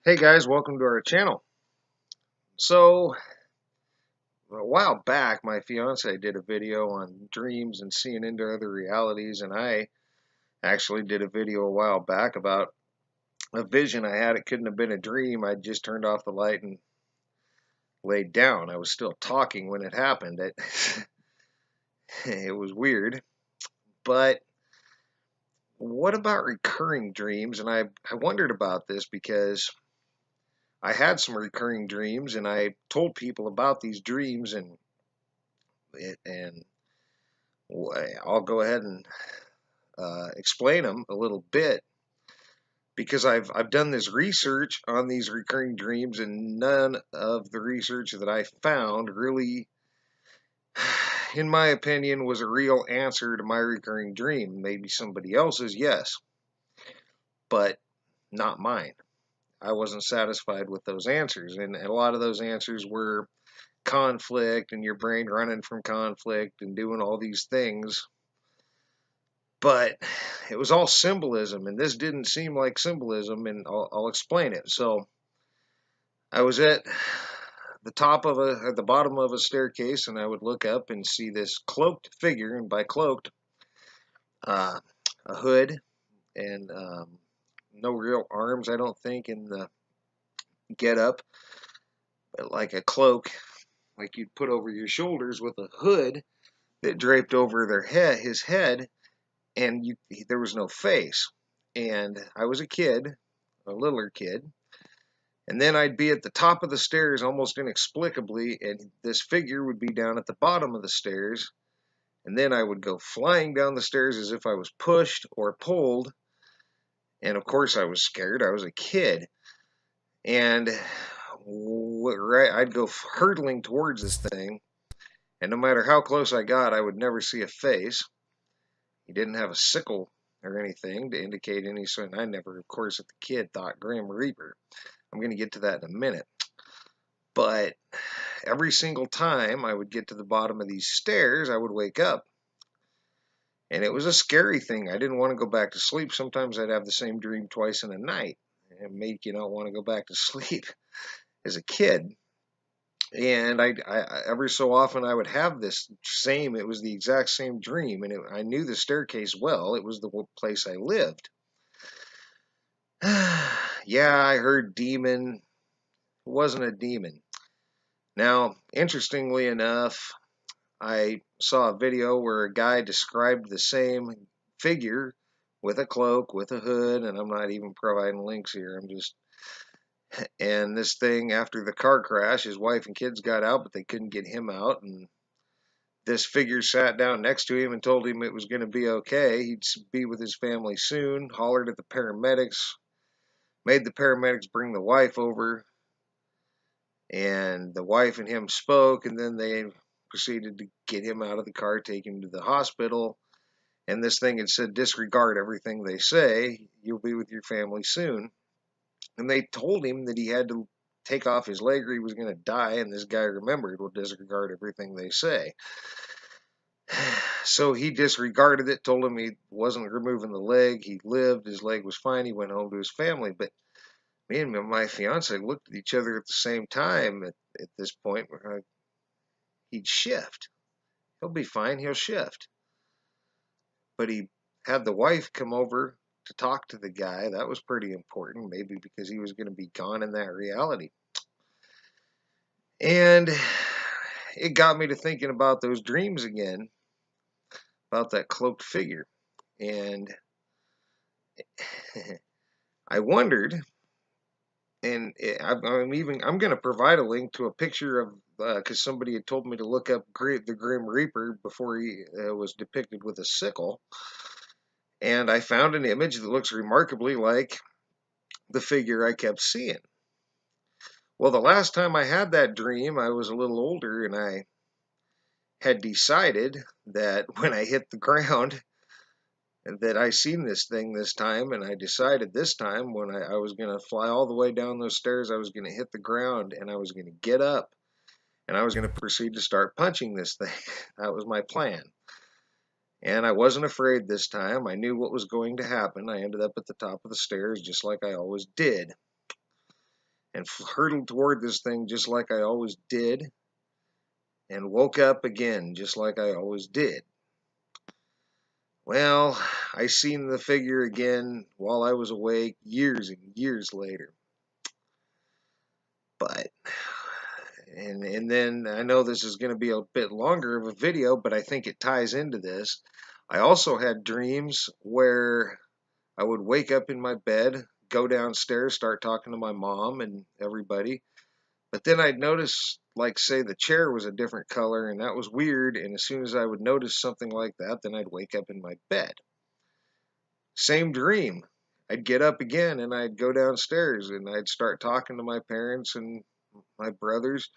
Hey guys, welcome to our channel. So, a while back, my fiance did a video on dreams and seeing into other realities, and I actually did a video a while back about a vision I had. It couldn't have been a dream. I just turned off the light and laid down. I was still talking when it happened. It was weird. But what about recurring dreams? And I wondered about this because I had some recurring dreams, and I told people about these dreams, and I'll go ahead and explain them a little bit because I've done this research on these recurring dreams, and none of the research that I found really, in my opinion, was a real answer to my recurring dream. Maybe somebody else's, yes, but not mine. I wasn't satisfied with those answers, and a lot of those answers were conflict and your brain running from conflict and doing all these things. But it was all symbolism, and this didn't seem like symbolism, and I'll explain it. So I was at the bottom of a staircase, and I would look up and see this cloaked figure, and by cloaked, uh, a hood and no real arms, I don't think, in the get up, but like a cloak, like you'd put over your shoulders with a hood that draped over his head, and there was no face. And I was a kid, a littler kid, and then I'd be at the top of the stairs almost inexplicably, and this figure would be down at the bottom of the stairs, and then I would go flying down the stairs as if I was pushed or pulled, and of course I was scared. I was a kid, and I'd go hurtling towards this thing, and no matter how close I got, I would never see a face. He didn't have a sickle or anything to indicate any sort. I never, of course, as a kid, thought Grim Reaper. I'm going to get to that in a minute. But every single time I would get to the bottom of these stairs, I would wake up. And it was a scary thing. I didn't want to go back to sleep. Sometimes I'd have the same dream twice in a night and make you not want to go back to sleep as a kid. And every so often I would have this same, it was the exact same dream. And I knew the staircase well. It was the place I lived. Yeah, I heard demon. It wasn't a demon. Now, interestingly enough, I saw a video where a guy described the same figure with a cloak, with a hood, and I'm not even providing links here. And this thing, after the car crash, his wife and kids got out, but they couldn't get him out. And this figure sat down next to him and told him it was going to be okay. He'd be with his family soon, hollered at the paramedics, made the paramedics bring the wife over, and the wife and him spoke, and then they proceeded to get him out of the car, take him to the hospital. And this thing had said, disregard everything they say. You'll be with your family soon. And they told him that he had to take off his leg or he was going to die. And this guy remembered, well, disregard everything they say. So he disregarded it, told him he wasn't removing the leg. He lived. His leg was fine. He went home to his family. But me and my fiance looked at each other at the same time at this point. He'd shift. He'll be fine. He'll shift. But he had the wife come over to talk to the guy. That was pretty important, maybe because he was going to be gone in that reality. And it got me to thinking about those dreams again, about that cloaked figure. And I wondered, and I'm going to provide a link to a picture of, because somebody had told me to look up the Grim Reaper before he was depicted with a sickle. And I found an image that looks remarkably like the figure I kept seeing. Well, the last time I had that dream, I was a little older, and I had decided that when I hit the ground, that I seen this thing this time, and I decided this time when I was going to fly all the way down those stairs, I was going to hit the ground, and I was going to get up, and I was going to proceed to start punching this thing. That was my plan. And I wasn't afraid this time. I knew what was going to happen. I ended up at the top of the stairs just like I always did. and hurtled toward this thing just like I always did, and woke up again just like I always did. Well, I seen the figure again while I was awake years and years later. But and then I know this is going to be a bit longer of a video, but I think it ties into this. I also had dreams where I would wake up in my bed, go downstairs, start talking to my mom and everybody. But then I'd notice, like, say, the chair was a different color, and that was weird. And as soon as I would notice something like that, then I'd wake up in my bed. Same dream. I'd get up again and I'd go downstairs and I'd start talking to my parents and my brothers.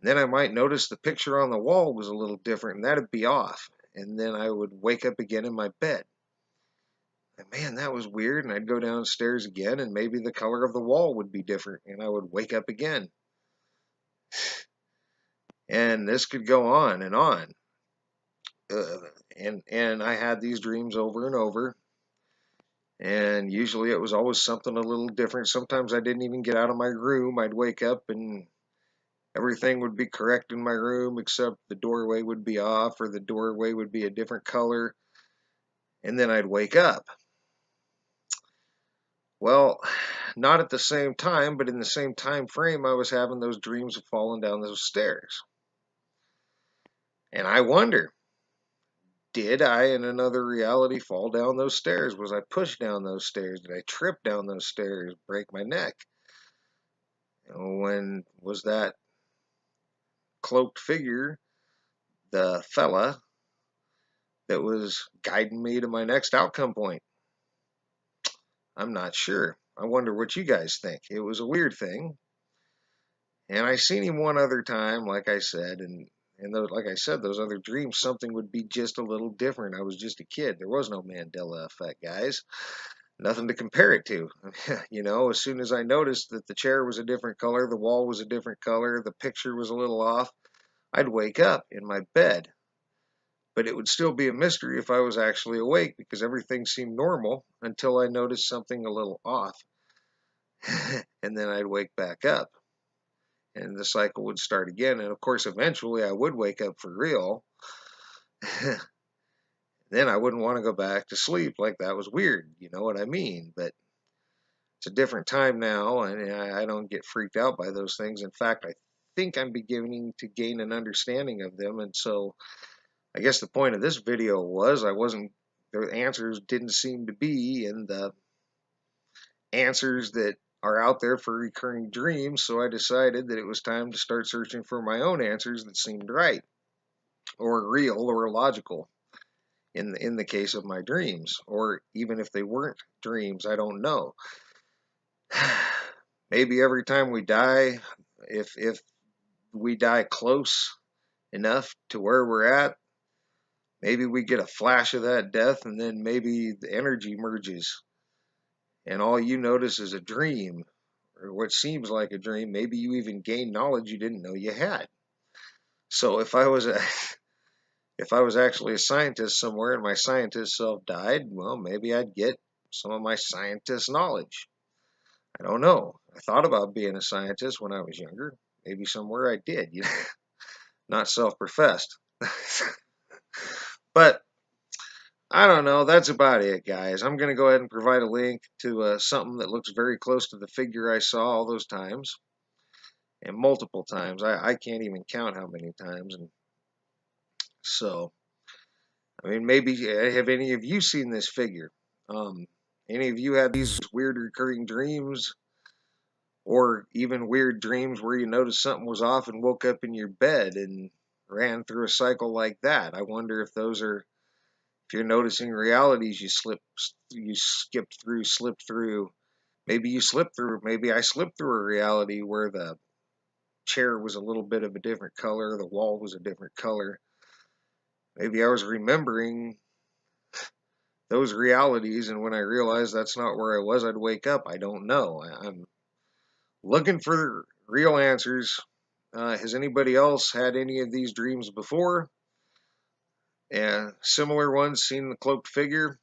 And then I might notice the picture on the wall was a little different, and that'd be off. And then I would wake up again in my bed. And man, that was weird. And I'd go downstairs again, and maybe the color of the wall would be different, and I would wake up again. And this could go on and on. Uh, and I had these dreams over and over, and usually it was always something a little different. Sometimes I didn't even get out of my room. I'd wake up and everything would be correct in my room except the doorway would be off or the doorway would be a different color, and then I'd wake up. Well, not at the same time, but in the same time frame, I was having those dreams of falling down those stairs. And I wonder, did I in another reality fall down those stairs? Was I pushed down those stairs? Did I trip down those stairs, break my neck? When was that cloaked figure, the fella that was guiding me to my next outcome point? I'm not sure. I wonder what you guys think. It was a weird thing. And I seen him one other time, like I said, and those, like I said, those other dreams, something would be just a little different. I was just a kid. There was no Mandela Effect, guys. Nothing to compare it to. As soon as I noticed that the chair was a different color, the wall was a different color, the picture was a little off, I'd wake up in my bed. But it would still be a mystery if I was actually awake because everything seemed normal until I noticed something a little off. And then I'd wake back up. And the cycle would start again. And of course, eventually I would wake up for real. Then I wouldn't want to go back to sleep. Like, that was weird. You know what I mean? But it's a different time now, and I don't get freaked out by those things. In fact, I think I'm beginning to gain an understanding of them. And so I guess the point of this video was the answers didn't seem to be in the answers that are out there for recurring dreams, so I decided that it was time to start searching for my own answers that seemed right or real or logical in the case of my dreams, or even if they weren't dreams, I don't know. Maybe every time we die, if we die close enough to where we're at, maybe we get a flash of that death, and then maybe the energy merges and all you notice is a dream, or what seems like a dream. Maybe you even gain knowledge you didn't know you had. So if I was if I was actually a scientist somewhere and my scientist self died, well, maybe I'd get some of my scientist knowledge. I don't know. I thought about being a scientist when I was younger. Maybe somewhere I did, not self-professed. But I don't know. That's about it, guys. I'm going to go ahead and provide a link to something that looks very close to the figure I saw all those times, and multiple times. I can't even count how many times. And so, I mean, maybe have any of you seen this figure? Any of you had these weird recurring dreams, or even weird dreams where you noticed something was off and woke up in your bed and ran through a cycle like that? I wonder if those are, if you're noticing realities you skipped through, slipped through. Maybe you slipped through. Maybe I slipped through a reality where the chair was a little bit of a different color, the wall was a different color. Maybe I was remembering those realities, and when I realized that's not where I was, I'd wake up. I don't know. I'm looking for real answers. Has anybody else had any of these dreams before? And similar ones, seen the cloaked figure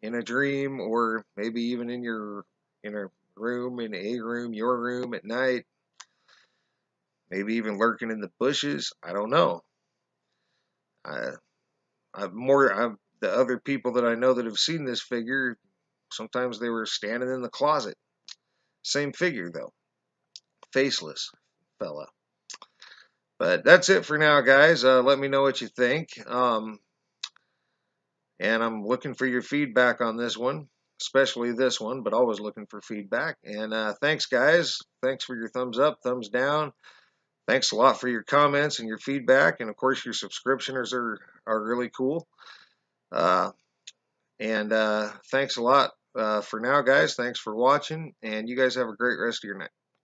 in a dream, or maybe even in room, in a room, your room at night, maybe even lurking in the bushes. I don't know. I, the other people that I know that have seen this figure, sometimes they were standing in the closet. Same figure though, faceless fella. But that's it for now, guys. Let me know what you think. And I'm looking for your feedback on this one, especially this one, but always looking for feedback. And thanks, guys. Thanks for your thumbs up, thumbs down. Thanks a lot for your comments and your feedback. And of course, your subscriptions are really cool. Uh, and thanks a lot for now, guys. Thanks for watching. And you guys have a great rest of your night.